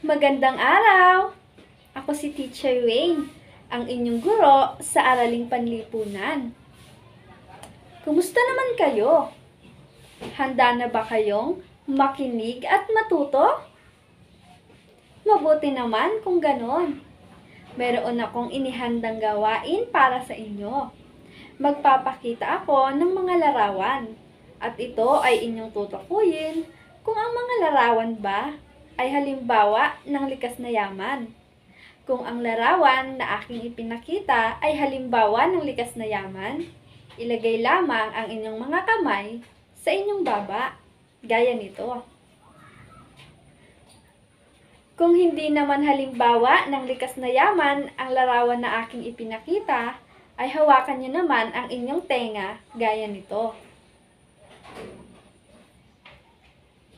Magandang araw! Ako si Teacher Wayne, ang inyong guro sa Araling Panlipunan. Kumusta naman kayo? Handa na ba kayong makinig at matuto? Mabuti naman kung ganon. Meron akong inihandang gawain para sa inyo. Magpapakita ako ng mga larawan at ito ay inyong tutukuyin kung ang mga larawan ba ay halimbawa ng likas na yaman. Kung ang larawan na aking ipinakita ay halimbawa ng likas na yaman, ilagay lamang ang inyong mga kamay sa inyong baba, gaya nito. Kung hindi naman halimbawa ng likas na yaman ang larawan na aking ipinakita, ay hawakan niyo naman ang inyong tenga, gaya nito.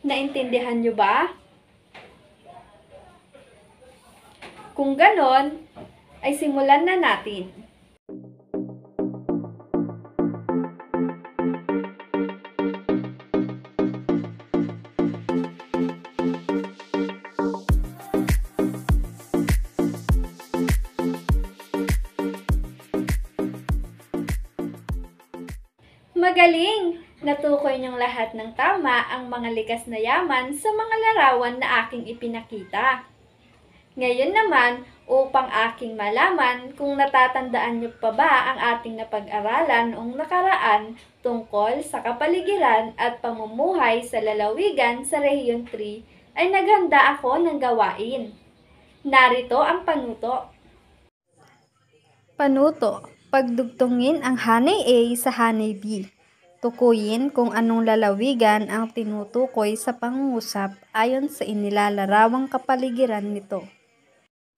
Naintindihan niyo ba? Kung ganon, ay simulan na natin. Magaling! Natukoy niyong lahat ng tama ang mga likas na yaman sa mga larawan na aking ipinakita. Ngayon naman, upang aking malaman kung natatandaan niyo pa ba ang ating napag-aralan noong nakaraan tungkol sa kapaligiran at pamumuhay sa lalawigan sa Rehiyon 3, ay naghanda ako ng gawain. Narito ang panuto. Panuto. Pagdugtungin ang hanay A sa hanay B. Tukuyin kung anong lalawigan ang tinutukoy sa pangungusap ayon sa inilalarawang kapaligiran nito.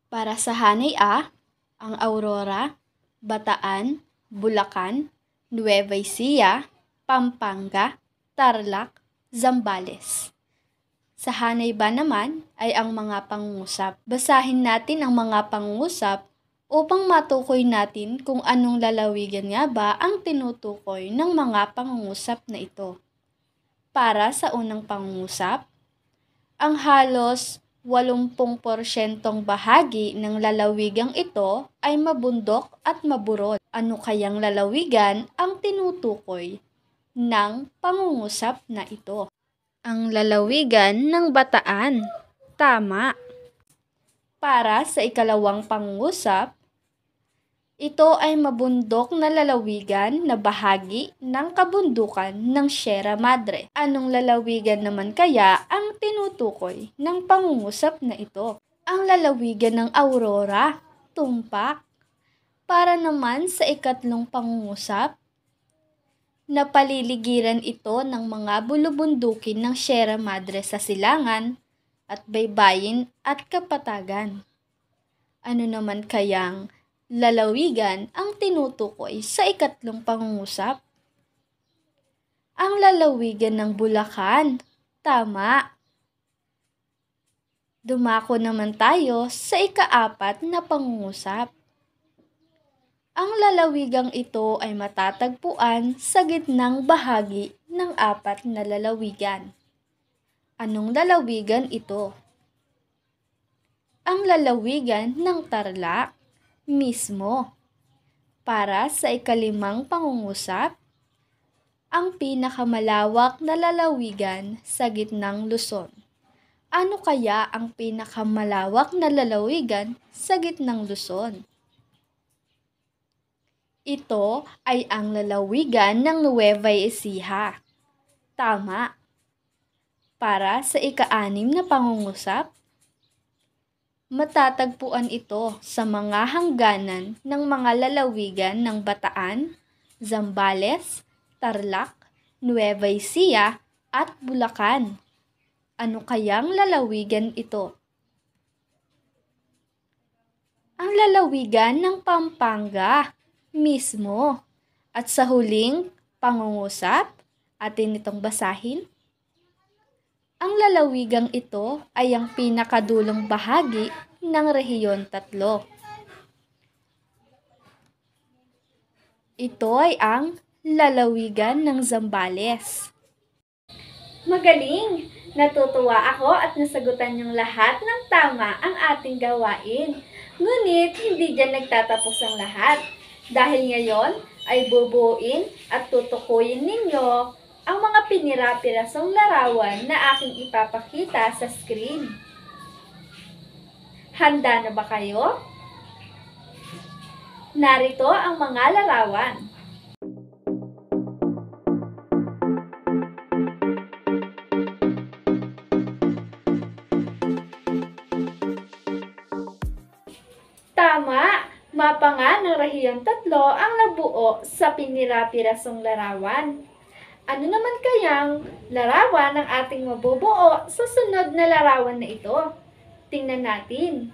Para sa hanay A, ang Aurora, Bataan, Bulacan, Nueva Ecija, Pampanga, Tarlac, Zambales. Sa hanay B naman ay ang mga pangungusap. Basahin natin ang mga pangungusap upang matukoy natin kung anong lalawigan nga ba ang tinutukoy ng mga pangungusap na ito. Para sa unang pangungusap, ang halos 80% bahagi ng lalawigang ito ay mabundok at maburol. Ano kayang lalawigan ang tinutukoy ng pangungusap na ito? Ang lalawigan ng Bataan. Tama. Para sa ikalawang pangungusap, ito ay mabundok na lalawigan na bahagi ng kabundukan ng Sierra Madre. Anong lalawigan naman kaya ang tinutukoy ng pangungusap na ito? Ang lalawigan ng Aurora, Tumpak. Para naman sa ikatlong pangungusap, napaliligiran ito ng mga bulubundukin ng Sierra Madre sa silangan at baybayin at kapatagan. Ano naman kayang lalawigan ang tinutukoy sa ikatlong pangungusap? Ang lalawigan ng Bulacan. Tama. Dumako naman tayo sa ikaapat na pangungusap. Ang lalawigang ito ay matatagpuan sa gitnang bahagi ng apat na lalawigan. Anong lalawigan ito? Ang lalawigan ng Tarlac mismo. Para sa ikalimang pangungusap, ang pinakamalawak na lalawigan sa gitnang Luzon. Ano kaya ang pinakamalawak na lalawigan sa gitnang Luzon? Ito ay ang lalawigan ng Nueva Ecija. Tama. Para sa ika-6 na pangungusap, matatagpuan ito sa mga hangganan ng mga lalawigan ng Bataan, Zambales, Tarlac, Nueva Ecija at Bulacan. Ano kayang lalawigan ito? Ang lalawigan ng Pampanga mismo. At sa huling pangungusap, atin itong basahin. Ang lalawigang ito ay ang pinakadulong bahagi ng Rehiyon 3. Ito ay ang lalawigan ng Zambales. Magaling! Natutuwa ako at nasagutan niyong lahat ng tama ang ating gawain. Ngunit hindi diyan nagtatapos ang lahat. Dahil ngayon ay bubuuin at tutukuyin ninyo ang mga pinira-pirasong larawan na aking ipapakita sa screen. Handa na ba kayo? Narito ang mga larawan. Tama! Mapa nga ng Rehiyon 3 ang nabuo sa pinira-pirasong larawan. Ano naman kayang larawan ang ating mabubuo sa sunod na larawan na ito? Tingnan natin.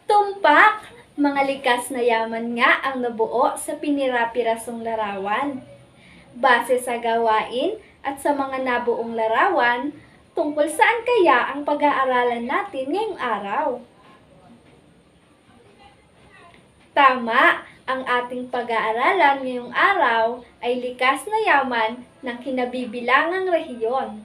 Tumpak! Mga likas na yaman nga ang nabuo sa pinira-pirasong larawan. Base sa gawain at sa mga nabuong larawan, tungkol saan kaya ang pag-aaralan natin ngayong araw? Tama! Ang ating pag-aaralan ngayong araw ay likas na yaman ng kinabibilangang rehiyon.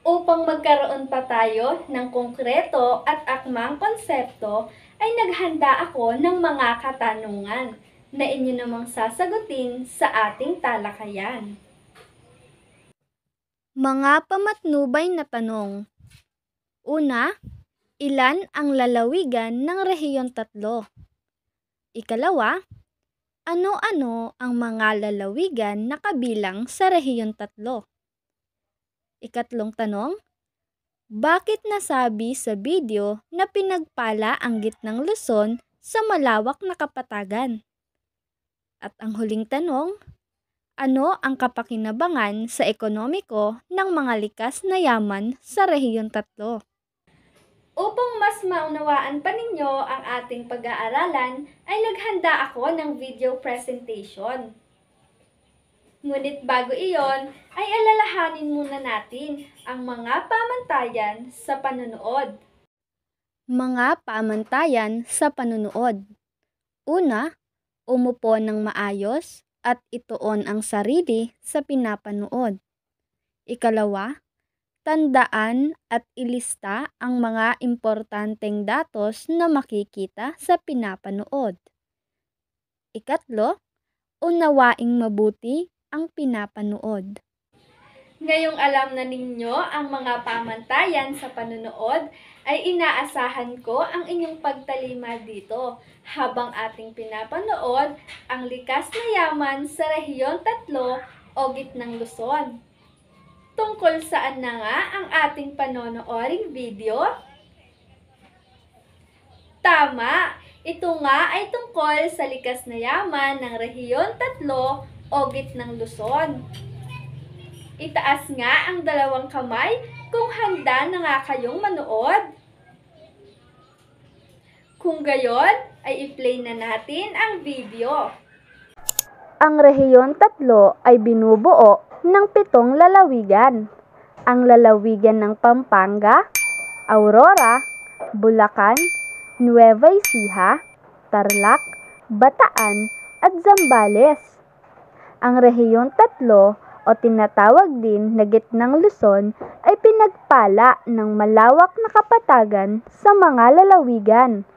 Upang magkaroon pa tayo ng konkreto at akmang konsepto, ay naghanda ako ng mga katanungan na inyo namang sasagutin sa ating talakayan. Mga pamatnubay na tanong. Una, ilan ang lalawigan ng Rehiyon 3? Ikalawa, ano-ano ang mga lalawigan na kabilang sa Rehiyon 3? Ikatlong tanong, bakit nasabi sa video na pinagpala ang gitnang Luzon sa malawak na kapatagan? At ang huling tanong, ano ang kapakinabangan sa ekonomiko ng mga likas na yaman sa Rehiyon 3? Upang mas maunawaan pa ninyo ang ating pag-aaralan, ay naghanda ako ng video presentation. Ngunit bago iyon, ay alalahanin muna natin ang mga pamantayan sa panunood. Mga pamantayan sa panunood. Una, umupo ng maayos at ituon ang sarili sa pinapanood. Ikalawa, tandaan at ilista ang mga importanteng datos na makikita sa pinapanood. Ikatlo, unawaing mabuti ang pinapanood. Ngayong alam na ninyo ang mga pamantayan sa panunood, ay inaasahan ko ang inyong pagtalima dito habang ating pinapanood ang likas na yaman sa Rehiyon 3 o Gitnang Luzon. Tungkol saan na nga ang ating panonooring video? Tama! Ito nga ay tungkol sa likas na yaman ng Rehiyon 3 o Gitnang Luzon. Itaas nga ang dalawang kamay kung handa na nga kayong manood. Kung gayon, ay i-play na natin ang video. Ang Rehiyon 3 ay binubuo ng 7 lalawigan. Ang lalawigan ng Pampanga, Aurora, Bulacan, Nueva Ecija, Tarlac, Bataan at Zambales. Ang Rehiyon 3 o tinatawag din na Gitnang Luzon ay pinagpala ng malawak na kapatagan sa mga lalawigan.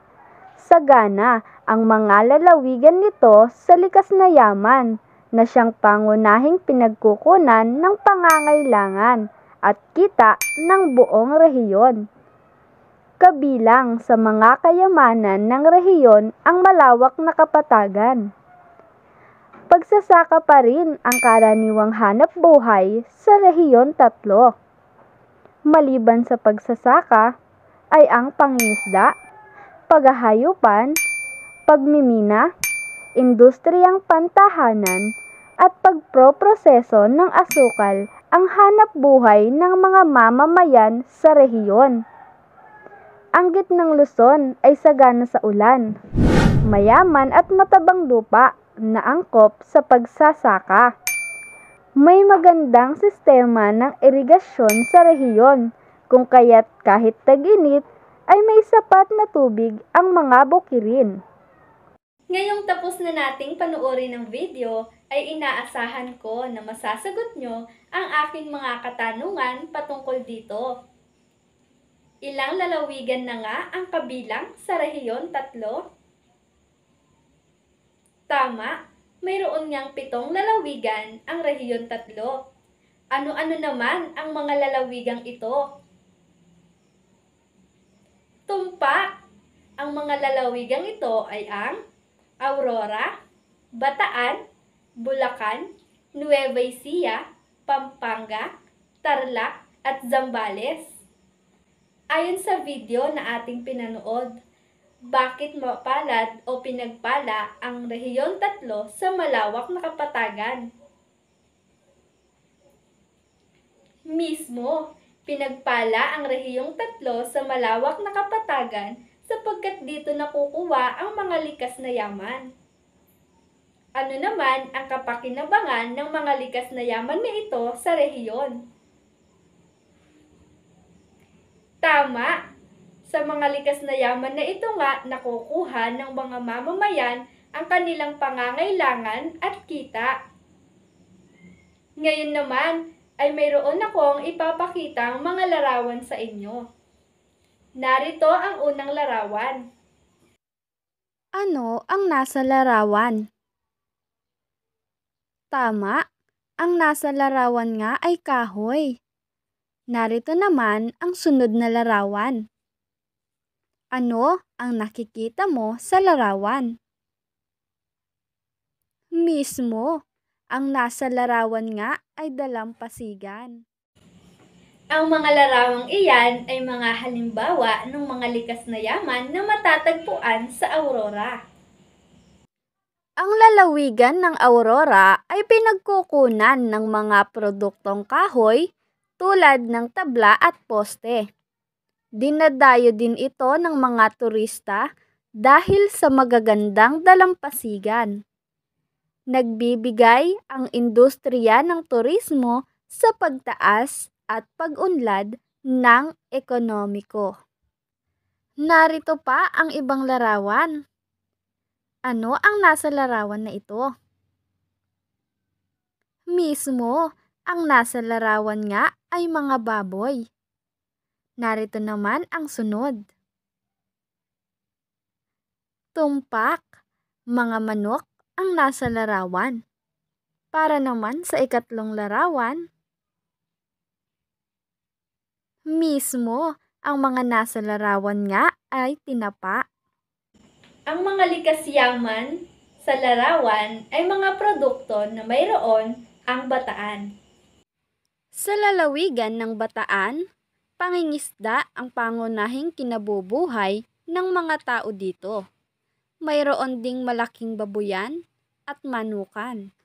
Sagana ang mga lalawigan nito sa likas na yaman na siyang pangunahing pinagkukunan ng pangangailangan at kita ng buong rehiyon. Kabilang sa mga kayamanan ng rehiyon ang malawak na kapatagan. Pagsasaka pa rin ang karaniwang hanap buhay sa Rehiyon 3. Maliban sa pagsasaka ay ang pangingisda, paghahayupan, pagmimina, industriyang pantahanan at pagproproseso ng asukal ang hanap buhay ng mga mamamayan sa rehiyon. Ang Gitnang Luzon ay sagana sa ulan, mayaman at matabang lupa na angkop sa pagsasaka. May magandang sistema ng irigasyon sa rehiyon, kung kaya't kahit tag-init ay may sapat na tubig ang mga bukirin. Ngayong tapos na nating panuorin ng video, ay inaasahan ko na masasagot nyo ang aking mga katanungan patungkol dito. Ilang lalawigan na nga ang kabilang sa rehiyon 3? Tama, mayroon ngang 7 lalawigan ang rehiyon 3. Ano-ano naman ang mga lalawigang ito? Tumpak! Ang mga lalawigang ito ay ang Aurora, Bataan, Bulacan, Nueva Ecija, Pampanga, Tarlac at Zambales. Ayon sa video na ating pinanood, bakit mapalad o pinagpala ang rehiyon 3 sa malawak na kapatagan? Mismo, pinagpala ang rehiyong 3 sa malawak na kapatagan sapagkat dito nakukuha ang mga likas na yaman. Ano naman ang kapakinabangan ng mga likas na yaman na ito sa rehiyon? Tama! Sa mga likas na yaman na ito nga nakukuha ng mga mamamayan ang kanilang pangangailangan at kita. Ngayon naman ay mayroon akong ipapakitang mga larawan sa inyo. Narito ang unang larawan. Ano ang nasa larawan? Tama, ang nasa larawan nga ay kahoy. Narito naman ang sunod na larawan. Ano ang nakikita mo sa larawan? Mismo, ang nasa larawan nga ay dalampasigan. Ang mga larawang iyan ay mga halimbawa ng mga likas na yaman na matatagpuan sa Aurora. Ang lalawigan ng Aurora ay pinagkukunan ng mga produktong kahoy tulad ng tabla at poste. Dinadayo din ito ng mga turista dahil sa magagandang dalampasigan. Nagbibigay ang industriya ng turismo sa pagtaas at pag-unlad ng ekonomiko. Narito pa ang ibang larawan. Ano ang nasa larawan na ito? Mismo, ang nasa larawan nga ay mga baboy. Narito naman ang sunod. Tumpak, mga manok ang nasa larawan. Para naman sa ikatlong larawan. Mismo, ang mga nasa larawan nga ay tinapa. Ang mga likas yaman sa larawan ay mga produkto na mayroon ang Bataan. Sa lalawigan ng Bataan, pangingisda ang pangunahing kinabubuhay ng mga tao dito. Mayroon ding malaking babuyan at manukan.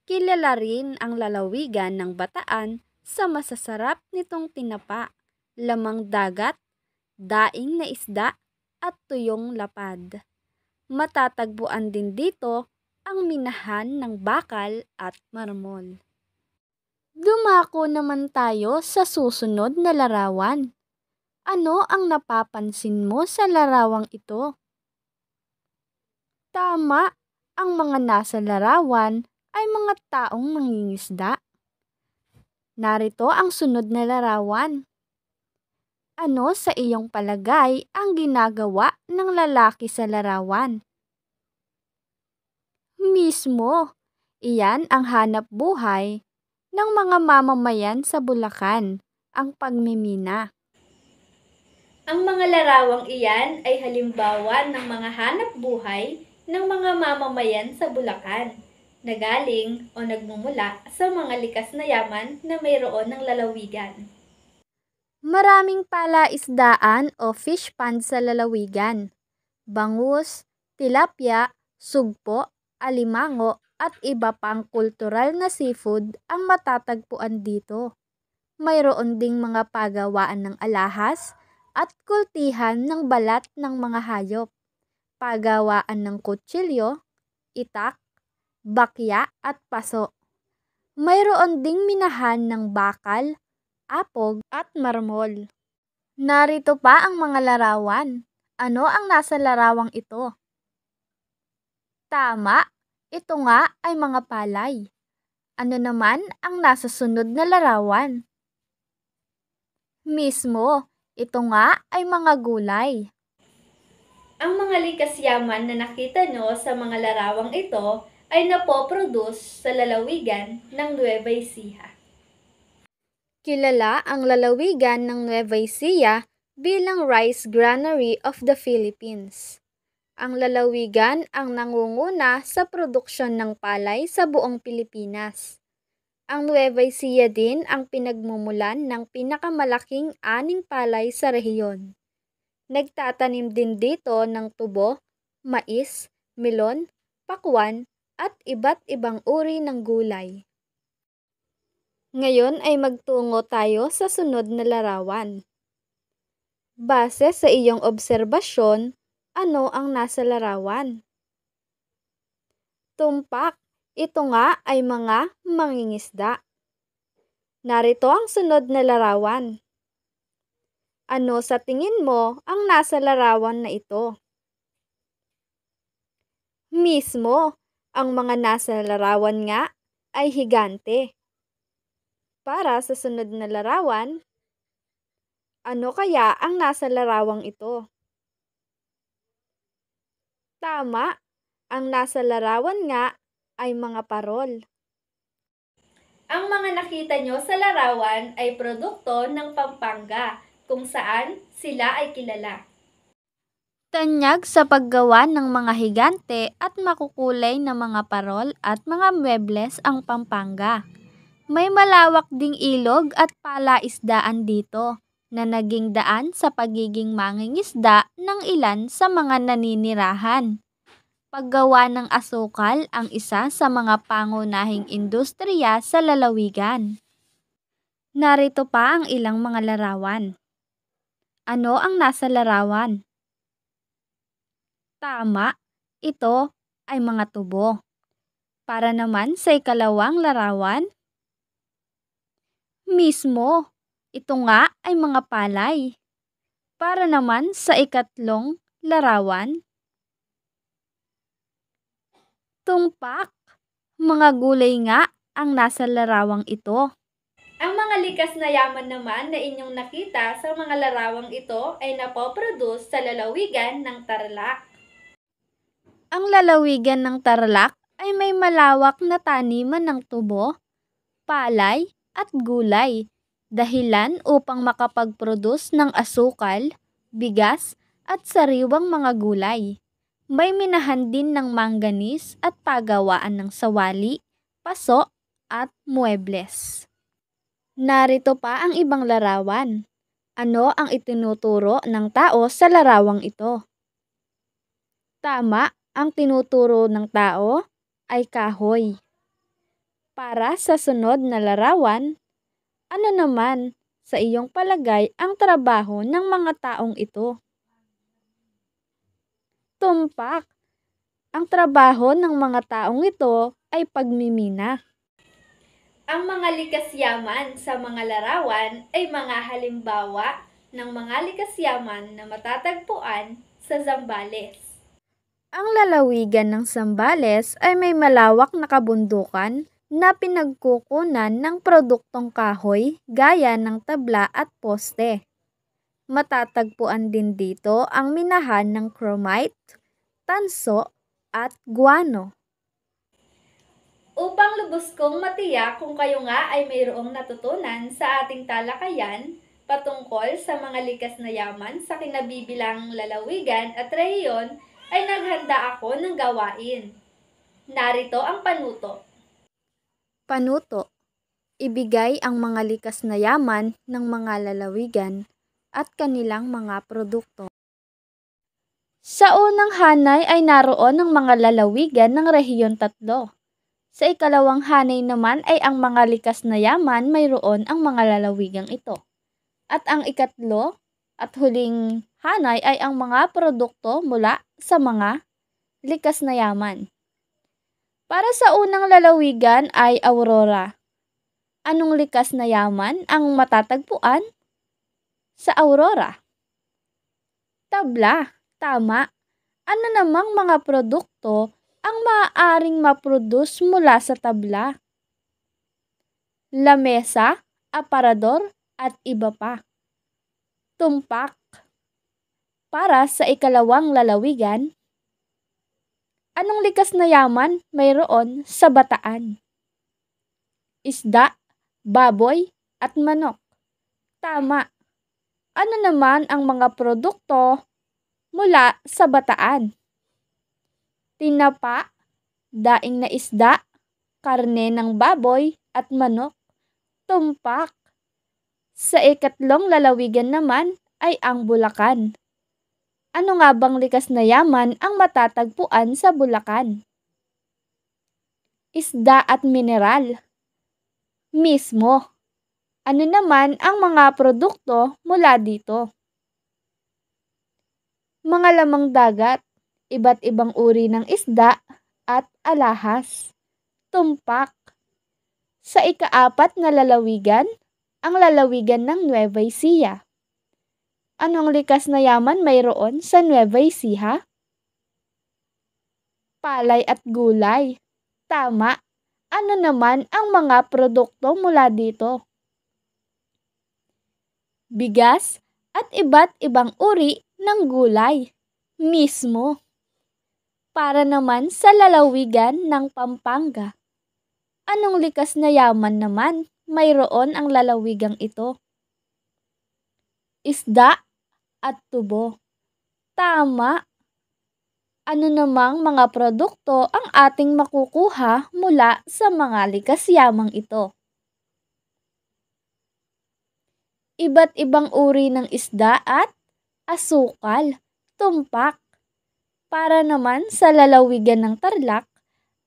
Kilala rin ang lalawigan ng Bataan sa masasarap nitong tinapa, lamang dagat, daing na isda at tuyong lapad. Matatagpuan din dito ang minahan ng bakal at marmol. Dumako naman tayo sa susunod na larawan. Ano ang napapansin mo sa larawang ito? Tama, ang mga nasa larawan ay mga taong nangingisda. Narito ang sunod na larawan. Ano sa iyong palagay ang ginagawa ng lalaki sa larawan? Mismo, iyan ang hanap buhay ng mga mamamayan sa Bulacan, ang pagmimina. Ang mga larawang iyan ay halimbawa ng mga hanap buhay ng mga mamamayan sa Bulacan na galing o nagmumula sa mga likas na yaman na mayroon ng lalawigan. Maraming palaisdaan o fish pond sa lalawigan. Bangus, tilapia, sugpo, alimango at iba pang kultural na seafood ang matatagpuan dito. Mayroon ding mga pagawaan ng alahas at kultihan ng balat ng mga hayop, pagawaan ng kutsilyo, itak, bakya at paso. Mayroon ding minahan ng bakal, apog at marmol. Narito pa ang mga larawan. Ano ang nasa larawang ito? Tama, ito nga ay mga palay. Ano naman ang nasa sunod na larawan? Mismo, ito nga ay mga gulay. Ang mga likas yaman na nakita nyo sa mga larawang ito ay napoproduce sa lalawigan ng Nueva Ecija. Kilala ang lalawigan ng Nueva Ecija bilang Rice Granary of the Philippines. Ang lalawigan ang nangunguna sa produksyon ng palay sa buong Pilipinas. Ang Nueva Ecija din ang pinagmumulan ng pinakamalaking aning palay sa rehiyon. Nagtatanim din dito ng tubo, mais, melon, pakwan at iba't ibang uri ng gulay. Ngayon ay magtungo tayo sa sunod na larawan. Base sa iyong obserbasyon, ano ang nasa larawan? Tumpak, ito nga ay mga mangingisda. Narito ang sunod na larawan. Ano sa tingin mo ang nasa larawan na ito? Mismo, ang mga nasa larawan nga ay higante. Para sa sunod na larawan, ano kaya ang nasa larawang ito? Tama, ang nasa larawan nga ay mga parol. Ang mga nakita nyo sa larawan ay produkto ng Pampanga, kung saan sila ay kilala. Tanyag sa paggawa ng mga higante at makukulay na mga parol at mga muebles ang Pampanga. May malawak ding ilog at palaisdaan dito na naging daan sa pagiging mangingisda ng ilan sa mga naninirahan. Paggawa ng asukal ang isa sa mga pangunahing industriya sa lalawigan. Narito pa ang ilang mga larawan. Ano ang nasa larawan? Tama, ito ay mga tubo. Para naman sa ikalawang larawan, mismo, ito nga ay mga palay. Para naman sa ikatlong larawan, tumpak, mga gulay nga ang nasa larawang ito. Ang mga likas na yaman naman na inyong nakita sa mga larawang ito ay napoproduce sa lalawigan ng Tarlac. Ang lalawigan ng Tarlac ay may malawak na taniman ng tubo, palay at gulay, dahilan upang makapag-produce ng asukal, bigas at sariwang mga gulay. May minahan din ng manganese at pagawaan ng sawali, paso at muebles. Narito pa ang ibang larawan. Ano ang itinuturo ng tao sa larawang ito? Tama, ang tinuturo ng tao ay kahoy. Para sa sunod na larawan, ano naman sa iyong palagay ang trabaho ng mga taong ito? Tumpak, ang trabaho ng mga taong ito ay pagmimina. Ang mga likas yaman sa mga larawan ay mga halimbawa ng mga likas yaman na matatagpuan sa Zambales. Ang lalawigan ng Zambales ay may malawak na kabundukan na pinagkukunan ng produktong kahoy gaya ng tabla at poste. Matatagpuan din dito ang minahan ng chromite, tanso at guano. Upang lubos kong matiyak kung kayo nga ay mayroong natutunan sa ating talakayan patungkol sa mga likas na yaman sa kinabibilang lalawigan at rehiyon, ay naghanda ako ng gawain. Narito ang panuto. Panuto. Ibigay ang mga likas na yaman ng mga lalawigan at kanilang mga produkto. Sa unang hanay ay naroon ang mga lalawigan ng rehiyon 3. Sa ikalawang hanay naman ay ang mga likas na yaman, mayroon ang mga lalawigang ito. At ang ikatlo at huling hanay ay ang mga produkto mula sa mga likas na yaman. Para sa unang lalawigan ay Aurora. Anong likas na yaman ang matatagpuan sa Aurora? Tabla, tama. Ano namang mga produkto ang maaaring maproduce mula sa tabla? Lamesa, aparador, at iba pa. Tumpak. Para sa ikalawang lalawigan, anong likas na yaman mayroon sa Bataan? Isda, baboy, at manok. Tama. Ano naman ang mga produkto mula sa Bataan? Tinapa, daing na isda, karne ng baboy, at manok. Tumpak. Sa ikatlong lalawigan naman ay ang Bulacan. Ano nga bang likas na yaman ang matatagpuan sa Bulacan? Isda at mineral. Mismo. Ano naman ang mga produkto mula dito? Mga lamang dagat, iba't ibang uri ng isda, at alahas. Tumpak. Sa ikaapat na lalawigan, ang lalawigan ng Nueva Ecija. Anong likas na yaman mayroon sa Nueva Ecija? Palay at gulay. Tama. Ano naman ang mga produkto mula dito? Bigas at iba't ibang uri ng gulay. Mismo. Para naman sa lalawigan ng Pampanga. Anong likas na yaman naman mayroon ang lalawigang ito? Isda at tubo. Tama. Ano namang mga produkto ang ating makukuha mula sa mga likas yamang ito? Iba't ibang uri ng isda at asukal. Tumpak. Para naman sa lalawigan ng Tarlac,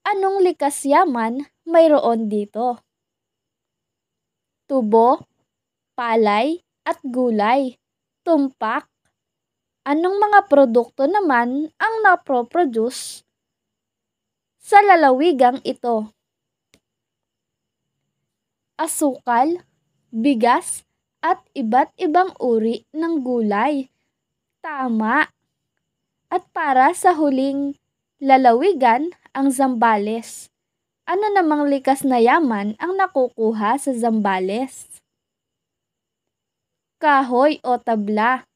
anong likas yaman mayroon dito? Tubo, palay, at gulay. Tumpak. Anong mga produkto naman ang naproproduce sa lalawigang ito? Asukal, bigas, at iba't ibang uri ng gulay. Tama. At para sa huling lalawigan, ang Zambales. Ano namang likas na yaman ang nakukuha sa Zambales? Kahoy o tabla.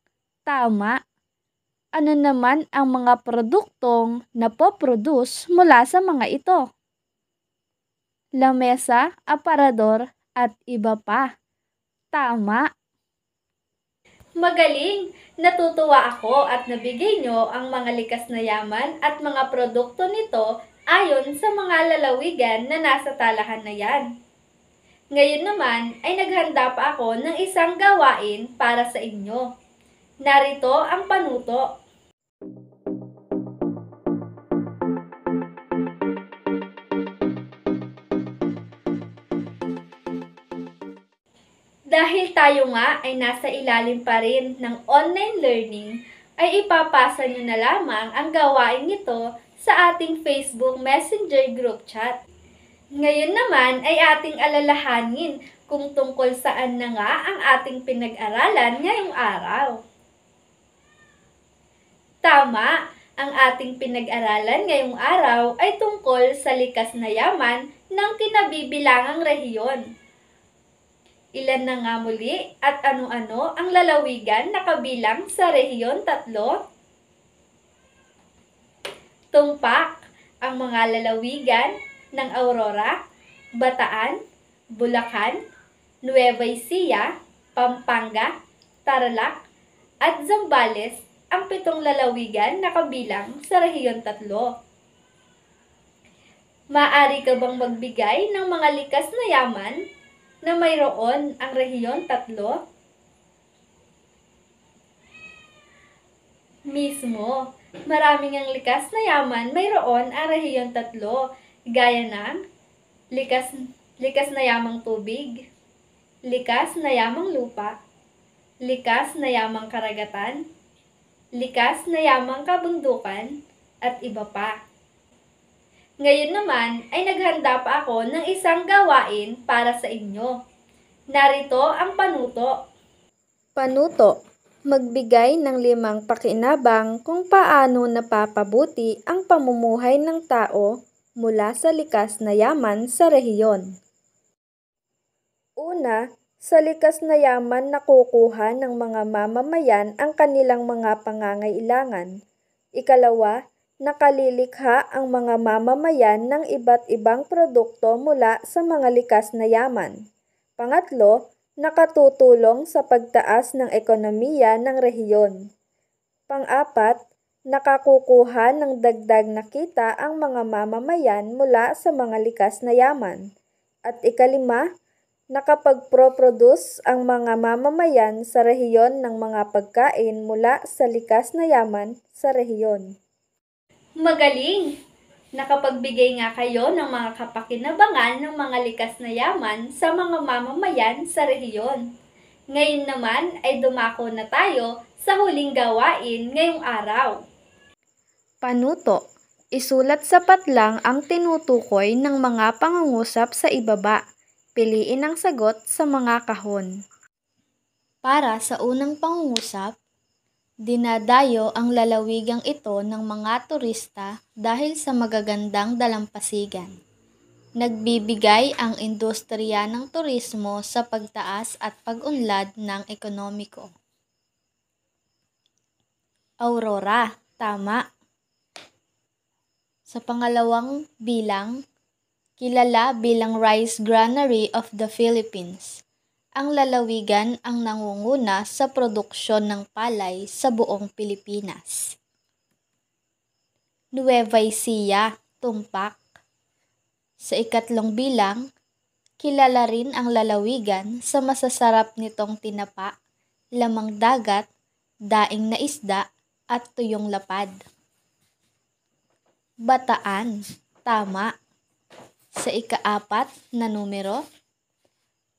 Tama. Ano naman ang mga produktong napoproduce mula sa mga ito? Lamesa, aparador, at iba pa. Tama. Magaling! Natutuwa ako at nabigay nyo ang mga likas na yaman at mga produkto nito ayon sa mga lalawigan na nasa talahan na yan. Ngayon naman ay naghanda pa ako ng isang gawain para sa inyo. Narito ang panuto. Dahil tayo nga ay nasa ilalim pa rin ng online learning, ay ipapasa nyo na lamang ang gawain nito sa ating Facebook Messenger group chat. Ngayon naman ay ating alalahanin kung tungkol saan na nga ang ating pinag-aralan ngayong araw. Tama, ang ating pinag-aralan ngayong araw ay tungkol sa likas na yaman ng kinabibilangang rehiyon. Ilan na nga muli at ano-ano ang lalawigan na kabilang sa Rehiyon 3? Tumpak ang mga lalawigan ng Aurora, Bataan, Bulacan, Nueva Ecija, Pampanga, Tarlac, at Zambales ang 7 lalawigan na kabilang sa Rehiyon 3. Maaari ka bang magbigay ng mga likas na yaman na mayroon ang Rehiyon 3? Mismo, maraming ang likas na yaman mayroon ang Rehiyon 3, gaya ng likas na yamang tubig, likas na yamang lupa, likas na yamang karagatan, likas na yamang kabundukan, at iba pa. Ngayon naman ay naghanda pa ako ng isang gawain para sa inyo. Narito ang panuto. Panuto. Magbigay ng 5 pakinabang kung paano napapabuti ang pamumuhay ng tao mula sa likas na yaman sa rehiyon. Una, sa likas na yaman nakukuha ng mga mamamayan ang kanilang mga pangangailangan. Ikalawa, nakalilikha ang mga mamamayan ng iba't ibang produkto mula sa mga likas na yaman. Pangatlo, nakatutulong sa pagtaas ng ekonomiya ng rehiyon. Pang-apat, nakakukuha ng dagdag na kita ang mga mamamayan mula sa mga likas na yaman. At ikalima, nakapag-produce ang mga mamamayan sa rehiyon ng mga pagkain mula sa likas na yaman sa rehiyon. Magaling! Nakapagbigay nga kayo ng mga kapakinabangan ng mga likas na yaman sa mga mamamayan sa rehiyon. Ngayon naman ay dumako na tayo sa huling gawain ngayong araw. Panuto. Isulat sa patlang ang tinutukoy ng mga pangungusap sa ibaba. Piliin ang sagot sa mga kahon. Para sa unang pangungusap, dinadayo ang lalawigang ito ng mga turista dahil sa magagandang dalampasigan. Nagbibigay ang industriya ng turismo sa pagtaas at pag-unlad ng ekonomiko. Aurora, tama. Sa pangalawang bilang, kilala bilang Rice Granary of the Philippines. Ang lalawigan ang nangunguna sa produksyon ng palay sa buong Pilipinas. Nueva Ecija, tumpak. Sa ikatlong bilang, kilala rin ang lalawigan sa masasarap nitong tinapa, lamang dagat, daing na isda, at tuyong lapad. Bataan, tama. Sa ika-4 na numero,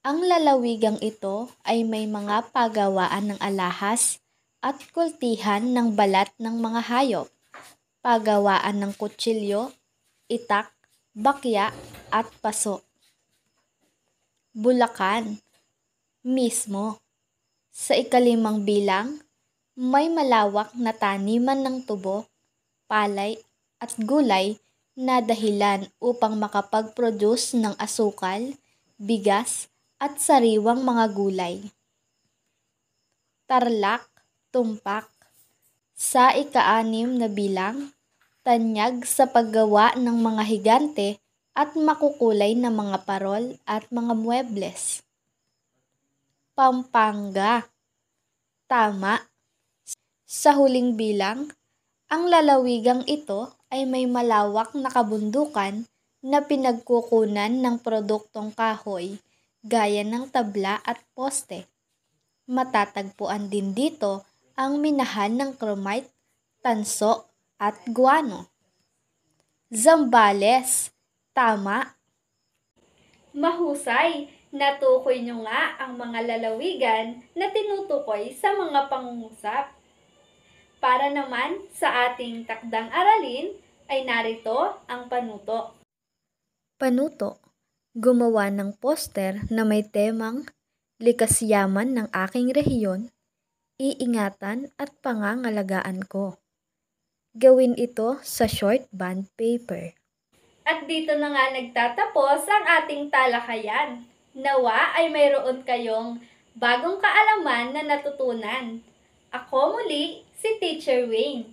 ang lalawigang ito ay may mga pagawaan ng alahas at kultihan ng balat ng mga hayop, pagawaan ng kutsilyo, itak, bakya at paso. Bulacan, mismo. Sa ika-5 bilang, may malawak na taniman ng tubo, palay at gulay na dahilan upang makapag-produce ng asukal, bigas at sariwang mga gulay. Tarlac, tumpak. Sa ika-6 na bilang, tanyag sa paggawa ng mga higante at makukulay na mga parol at mga muebles. Pampanga, tama. Sa huling bilang, ang lalawigang ito ay may malawak na kabundukan na pinagkukunan ng produktong kahoy gaya ng tabla at poste. Matatagpuan din dito ang minahan ng chromite, tanso at guano. Zambales, tama. Mahusay! Natukoy nyo nga ang mga lalawigan na tinutukoy sa mga pangungusap. Para naman sa ating takdang aralin ay narito ang panuto. Panuto. Gumawa ng poster na may temang likas yaman ng aking rehiyon, iingatan at pangangalagaan ko. Gawin ito sa short bond paper. At dito na nga nagtatapos ang ating talakayan. Nawa ay mayroon kayong bagong kaalaman na natutunan. Ako muli, si Teacher Wayne.